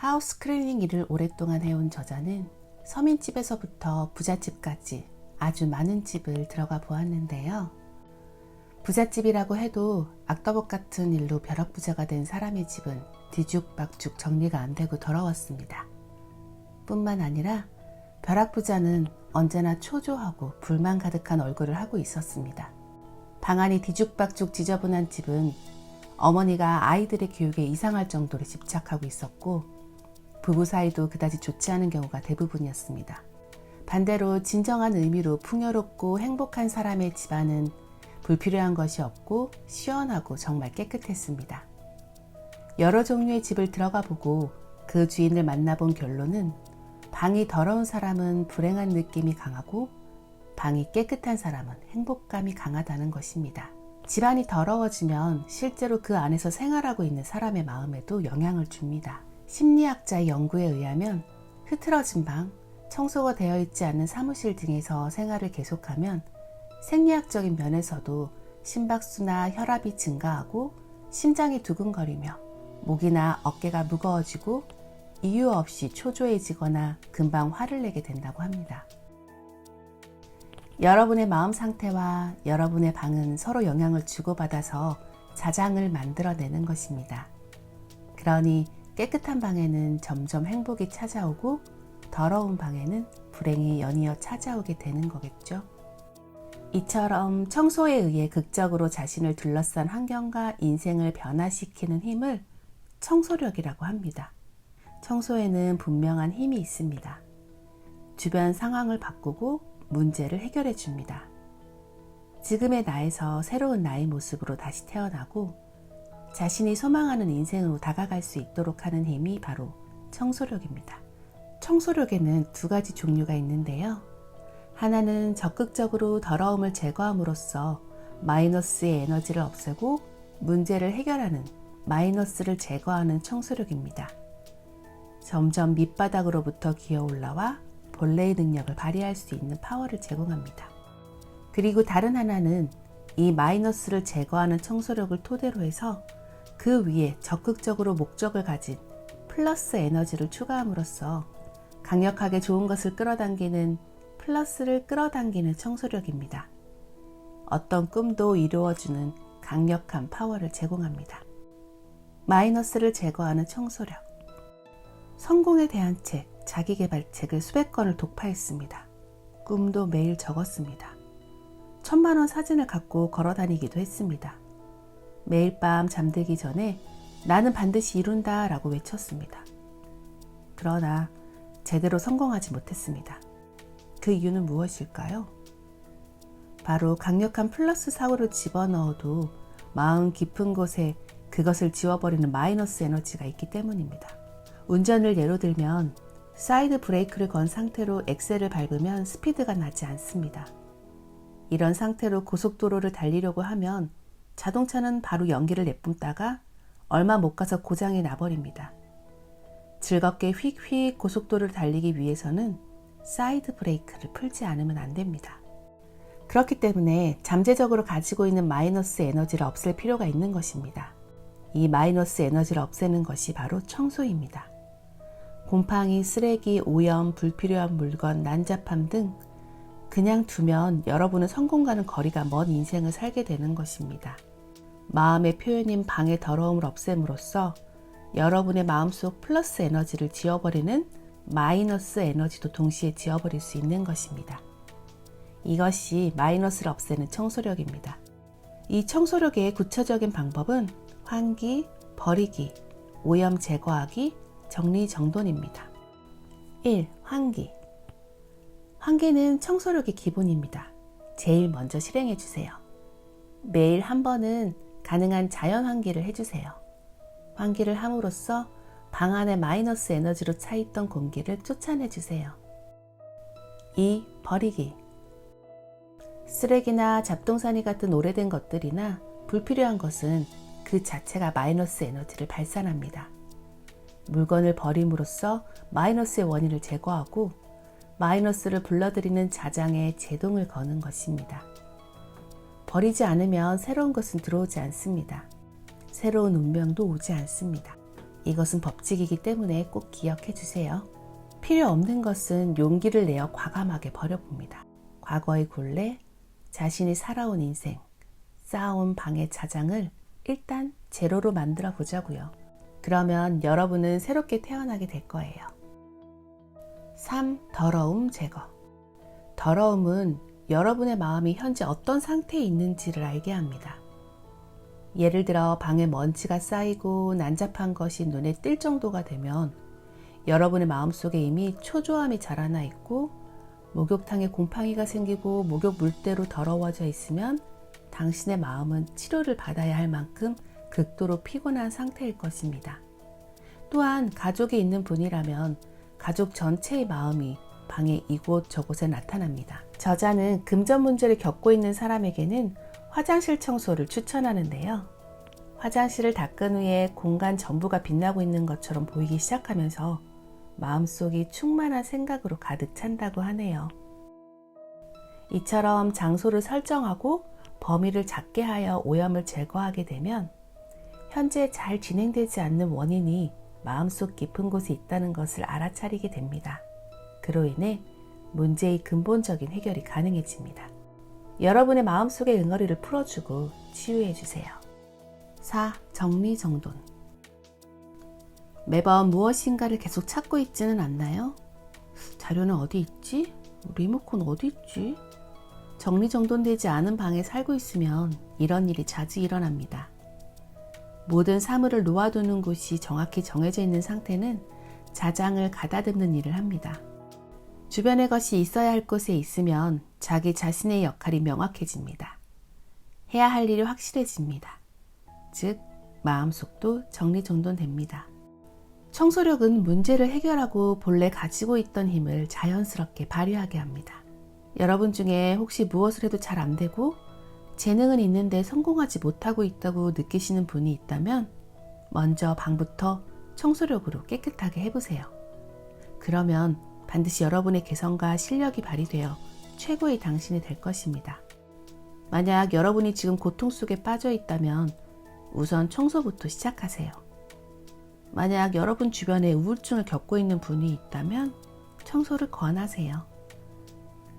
하우스 클리닝 일을 오랫동안 해온 저자는 서민집에서부터 부잣집까지 아주 많은 집을 들어가 보았는데요. 부잣집이라고 해도 악더벅 같은 일로 벼락부자가 된 사람의 집은 뒤죽박죽 정리가 안 되고 더러웠습니다. 뿐만 아니라 벼락부자는 언제나 초조하고 불만 가득한 얼굴을 하고 있었습니다. 방안이 뒤죽박죽 지저분한 집은 어머니가 아이들의 교육에 이상할 정도로 집착하고 있었고 부부 사이도 그다지 좋지 않은 경우가 대부분이었습니다. 반대로 진정한 의미로 풍요롭고 행복한 사람의 집안은 불필요한 것이 없고 시원하고 정말 깨끗했습니다. 여러 종류의 집을 들어가 보고 그 주인을 만나본 결론은 방이 더러운 사람은 불행한 느낌이 강하고 방이 깨끗한 사람은 행복감이 강하다는 것입니다. 집안이 더러워지면 실제로 그 안에서 생활하고 있는 사람의 마음에도 영향을 줍니다. 심리학자의 연구에 의하면 흐트러진 방, 청소가 되어 있지 않은 사무실 등에서 생활을 계속하면 생리학적인 면에서도 심박수나 혈압이 증가하고 심장이 두근거리며 목이나 어깨가 무거워지고 이유 없이 초조해지거나 금방 화를 내게 된다고 합니다. 여러분의 마음 상태와 여러분의 방은 서로 영향을 주고받아서 자장을 만들어내는 것입니다. 그러니 깨끗한 방에는 점점 행복이 찾아오고 더러운 방에는 불행이 연이어 찾아오게 되는 거겠죠. 이처럼 청소에 의해 극적으로 자신을 둘러싼 환경과 인생을 변화시키는 힘을 청소력이라고 합니다. 청소에는 분명한 힘이 있습니다. 주변 상황을 바꾸고 문제를 해결해 줍니다. 지금의 나에서 새로운 나의 모습으로 다시 태어나고 자신이 소망하는 인생으로 다가갈 수 있도록 하는 힘이 바로 청소력입니다. 청소력에는 두 가지 종류가 있는데요. 하나는 적극적으로 더러움을 제거함으로써 마이너스의 에너지를 없애고 문제를 해결하는 마이너스를 제거하는 청소력입니다. 점점 밑바닥으로부터 기어 올라와 본래의 능력을 발휘할 수 있는 파워를 제공합니다. 그리고 다른 하나는 이 마이너스를 제거하는 청소력을 토대로 해서 그 위에 적극적으로 목적을 가진 플러스 에너지를 추가함으로써 강력하게 좋은 것을 끌어당기는 플러스를 끌어당기는 청소력입니다. 어떤 꿈도 이루어주는 강력한 파워를 제공합니다. 마이너스를 제거하는 청소력. 성공에 대한 책, 자기계발책을 수백 권을 독파했습니다. 꿈도 매일 적었습니다. 1000만원 사진을 갖고 걸어다니기도 했습니다. 매일 밤 잠들기 전에 나는 반드시 이룬다 라고 외쳤습니다. 그러나 제대로 성공하지 못했습니다. 그 이유는 무엇일까요? 바로 강력한 플러스 사고를 집어넣어도 마음 깊은 곳에 그것을 지워버리는 마이너스 에너지가 있기 때문입니다. 운전을 예로 들면 사이드 브레이크를 건 상태로 엑셀을 밟으면 스피드가 나지 않습니다. 이런 상태로 고속도로를 달리려고 하면 자동차는 바로 연기를 내뿜다가 얼마 못 가서 고장이 나버립니다. 즐겁게 휙휙 고속도로를 달리기 위해서는 사이드 브레이크를 풀지 않으면 안 됩니다. 그렇기 때문에 잠재적으로 가지고 있는 마이너스 에너지를 없앨 필요가 있는 것입니다. 이 마이너스 에너지를 없애는 것이 바로 청소입니다. 곰팡이, 쓰레기, 오염, 불필요한 물건, 난잡함 등 그냥 두면 여러분은 성공과는 거리가 먼 인생을 살게 되는 것입니다. 마음의 표현인 방의 더러움을 없앰으로써 여러분의 마음속 플러스 에너지를 지워버리는 마이너스 에너지도 동시에 지워버릴 수 있는 것입니다. 이것이 마이너스를 없애는 청소력입니다. 이 청소력의 구체적인 방법은 환기, 버리기, 오염 제거하기, 정리정돈입니다. 1. 환기. 환기는 청소력의 기본입니다. 제일 먼저 실행해 주세요. 매일 한 번은 가능한 자연 환기를 해주세요. 환기를 함으로써 방 안에 마이너스 에너지로 차있던 공기를 쫓아내 주세요. 2. 버리기. 쓰레기나 잡동사니 같은 오래된 것들이나 불필요한 것은 그 자체가 마이너스 에너지를 발산합니다. 물건을 버림으로써 마이너스의 원인을 제거하고 마이너스를 불러들이는 자장에 제동을 거는 것입니다. 버리지 않으면 새로운 것은 들어오지 않습니다. 새로운 운명도 오지 않습니다. 이것은 법칙이기 때문에 꼭 기억해 주세요. 필요 없는 것은 용기를 내어 과감하게 버려봅니다. 과거의 굴레, 자신이 살아온 인생, 쌓아온 방의 자장을 일단 제로로 만들어 보자고요. 그러면 여러분은 새롭게 태어나게 될 거예요. 3. 더러움 제거. 더러움은 여러분의 마음이 현재 어떤 상태에 있는지를 알게 합니다. 예를 들어 방에 먼지가 쌓이고 난잡한 것이 눈에 띌 정도가 되면 여러분의 마음속에 이미 초조함이 자라나 있고 목욕탕에 곰팡이가 생기고 목욕 물때로 더러워져 있으면 당신의 마음은 치료를 받아야 할 만큼 극도로 피곤한 상태일 것입니다. 또한 가족이 있는 분이라면 가족 전체의 마음이 방의 이곳저곳에 나타납니다. 저자는 금전 문제를 겪고 있는 사람에게는 화장실 청소를 추천하는데요. 화장실을 닦은 후에 공간 전부가 빛나고 있는 것처럼 보이기 시작하면서 마음속이 충만한 생각으로 가득 찬다고 하네요. 이처럼 장소를 설정하고 범위를 작게 하여 오염을 제거하게 되면 현재 잘 진행되지 않는 원인이 마음속 깊은 곳에 있다는 것을 알아차리게 됩니다. 그로 인해 문제의 근본적인 해결이 가능해집니다. 여러분의 마음속의 응어리를 풀어주고 치유해주세요. 4. 정리정돈. 매번 무엇인가를 계속 찾고 있지는 않나요? 자료는 어디 있지? 리모컨 어디 있지? 정리정돈되지 않은 방에 살고 있으면 이런 일이 자주 일어납니다. 모든 사물을 놓아두는 곳이 정확히 정해져 있는 상태는 자장을 가다듬는 일을 합니다. 주변의 것이 있어야 할 곳에 있으면 자기 자신의 역할이 명확해집니다. 해야 할 일이 확실해집니다. 즉, 마음속도 정리정돈됩니다. 청소력은 문제를 해결하고 본래 가지고 있던 힘을 자연스럽게 발휘하게 합니다. 여러분 중에 혹시 무엇을 해도 잘 안 되고 재능은 있는데 성공하지 못하고 있다고 느끼시는 분이 있다면 먼저 방부터 청소력으로 깨끗하게 해보세요. 그러면 반드시 여러분의 개성과 실력이 발휘되어 최고의 당신이 될 것입니다. 만약 여러분이 지금 고통 속에 빠져 있다면 우선 청소부터 시작하세요. 만약 여러분 주변에 우울증을 겪고 있는 분이 있다면 청소를 권하세요.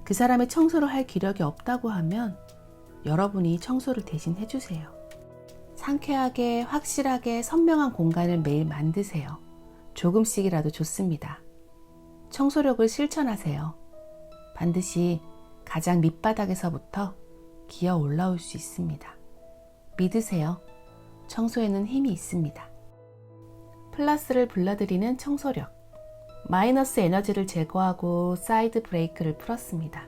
그 사람이 청소를 할 기력이 없다고 하면 여러분이 청소를 대신 해주세요. 상쾌하게, 확실하게, 선명한 공간을 매일 만드세요. 조금씩이라도 좋습니다. 청소력을 실천하세요. 반드시 가장 밑바닥에서부터 기어 올라올 수 있습니다. 믿으세요. 청소에는 힘이 있습니다. 플러스를 불러들이는 청소력. 마이너스 에너지를 제거하고 사이드 브레이크를 풀었습니다.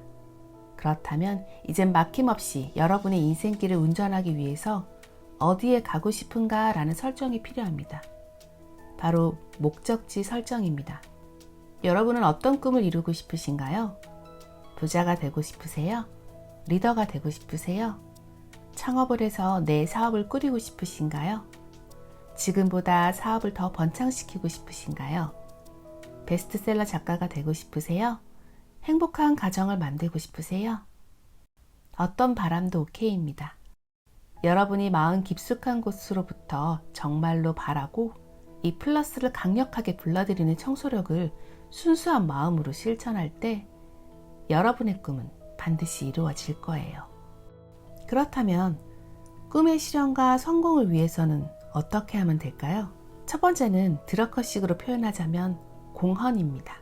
그렇다면 이젠 막힘없이 여러분의 인생길을 운전하기 위해서 어디에 가고 싶은가 라는 설정이 필요합니다. 바로 목적지 설정입니다. 여러분은 어떤 꿈을 이루고 싶으신가요? 부자가 되고 싶으세요? 리더가 되고 싶으세요? 창업을 해서 내 사업을 꾸리고 싶으신가요? 지금보다 사업을 더 번창시키고 싶으신가요? 베스트셀러 작가가 되고 싶으세요? 행복한 가정을 만들고 싶으세요? 어떤 바람도 오케이입니다. 여러분이 마음 깊숙한 곳으로부터 정말로 바라고 이 플러스를 강력하게 불러들이는 청소력을 순수한 마음으로 실천할 때 여러분의 꿈은 반드시 이루어질 거예요. 그렇다면 꿈의 실현과 성공을 위해서는 어떻게 하면 될까요? 첫 번째는 드러커식으로 표현하자면 공헌입니다.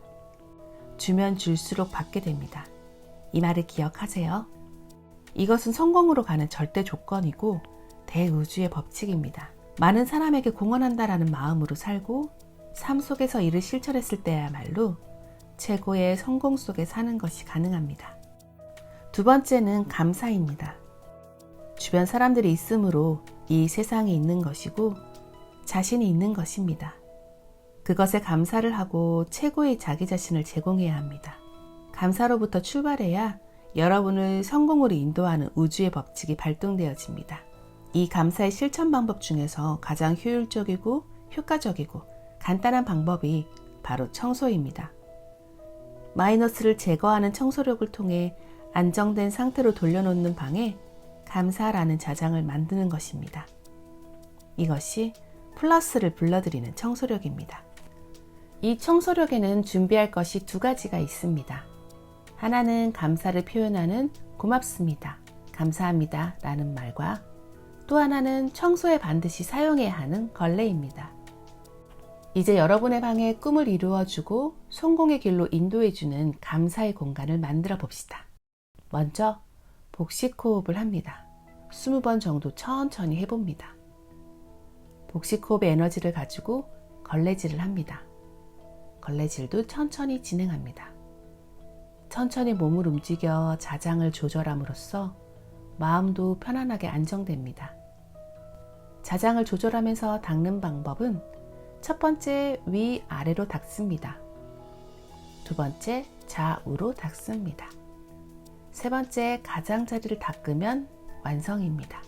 주면 줄수록 받게 됩니다. 이 말을 기억하세요. 이것은 성공으로 가는 절대 조건이고 대우주의 법칙입니다. 많은 사람에게 공헌한다라는 마음으로 살고 삶 속에서 이를 실천했을 때야말로 최고의 성공 속에 사는 것이 가능합니다. 두 번째는 감사입니다. 주변 사람들이 있으므로 이 세상에 있는 것이고 자신이 있는 것입니다. 그것에 감사를 하고 최고의 자기 자신을 제공해야 합니다. 감사로부터 출발해야 여러분을 성공으로 인도하는 우주의 법칙이 발동되어집니다. 이 감사의 실천 방법 중에서 가장 효율적이고 효과적이고 간단한 방법이 바로 청소입니다. 마이너스를 제거하는 청소력을 통해 안정된 상태로 돌려놓는 방에 감사라는 자장을 만드는 것입니다. 이것이 플러스를 불러들이는 청소력입니다. 이 청소력에는 준비할 것이 두 가지가 있습니다. 하나는 감사를 표현하는 고맙습니다, 감사합니다 라는 말과 또 하나는 청소에 반드시 사용해야 하는 걸레입니다. 이제 여러분의 방에 꿈을 이루어주고 성공의 길로 인도해주는 감사의 공간을 만들어 봅시다. 먼저 복식 호흡을 합니다. 20번 정도 천천히 해봅니다. 복식 호흡의 에너지를 가지고 걸레질을 합니다. 걸레질도 천천히 진행합니다. 천천히 몸을 움직여 자장을 조절함으로써 마음도 편안하게 안정됩니다. 자장을 조절하면서 닦는 방법은 첫 번째 위아래로 닦습니다. 두 번째 좌우로 닦습니다. 세 번째 가장자리를 닦으면 완성입니다.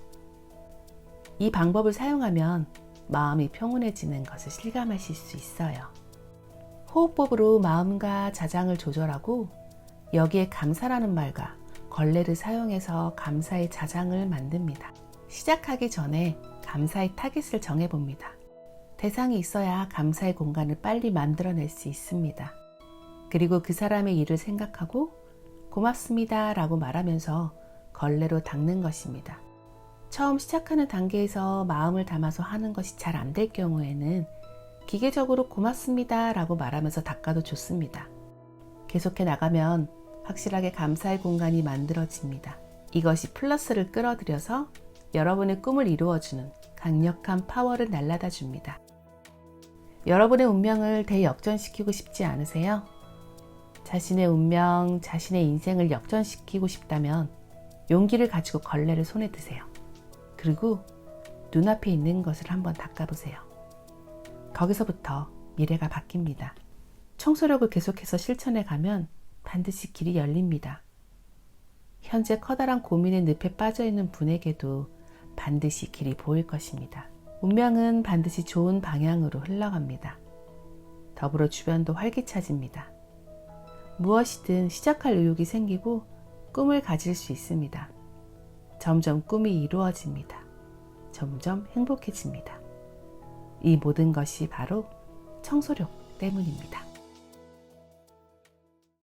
이 방법을 사용하면 마음이 평온해지는 것을 실감하실 수 있어요. 호흡법으로 마음과 자장을 조절하고 여기에 감사라는 말과 걸레를 사용해서 감사의 자장을 만듭니다. 시작하기 전에 감사의 타깃을 정해봅니다. 대상이 있어야 감사의 공간을 빨리 만들어낼 수 있습니다. 그리고 그 사람의 일을 생각하고 고맙습니다 라고 말하면서 걸레로 닦는 것입니다. 처음 시작하는 단계에서 마음을 담아서 하는 것이 잘 안 될 경우에는 기계적으로 고맙습니다 라고 말하면서 닦아도 좋습니다. 계속해 나가면 확실하게 감사의 공간이 만들어집니다. 이것이 플러스를 끌어들여서 여러분의 꿈을 이루어주는 강력한 파워를 날라다 줍니다. 여러분의 운명을 대역전시키고 싶지 않으세요? 자신의 운명, 자신의 인생을 역전시키고 싶다면 용기를 가지고 걸레를 손에 드세요. 그리고 눈앞에 있는 것을 한번 닦아보세요. 거기서부터 미래가 바뀝니다. 청소력을 계속해서 실천해 가면 반드시 길이 열립니다. 현재 커다란 고민의 늪에 빠져있는 분에게도 반드시 길이 보일 것입니다. 운명은 반드시 좋은 방향으로 흘러갑니다. 더불어 주변도 활기차집니다. 무엇이든 시작할 의욕이 생기고 꿈을 가질 수 있습니다. 점점 꿈이 이루어집니다. 점점 행복해집니다. 이 모든 것이 바로 청소력 때문입니다.